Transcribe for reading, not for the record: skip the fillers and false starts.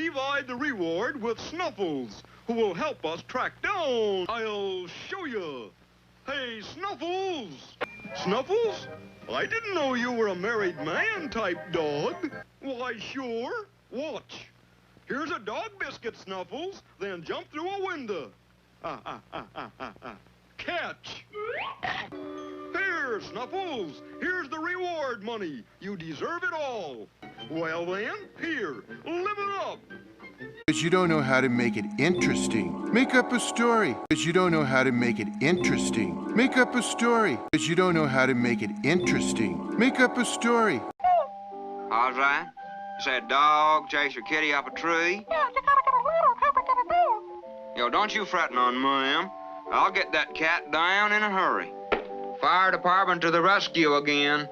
divide the reward with Snuffles, who will help us track down. I'll show you. Hey, Snuffles! Snuffles? I didn't know you were a married man type dog. Why, sure. Watch. Here's a dog biscuit, Snuffles. Then jump through a window. Catch. Here, Snuffles. Here's the reward money. You deserve it all. Well then, here, live it up. But you don't know how to make it interesting. Make up a story. But you don't know how to make it interesting. Make up a story. But you don't know how to make it interesting. Make up a story. All's right. You said dog chase your kitty up a tree? Yeah, you gotta get a little help get it done. Yo, don't you frettin' on ma'am. I'll get that cat down in a hurry. Fire department to the rescue again.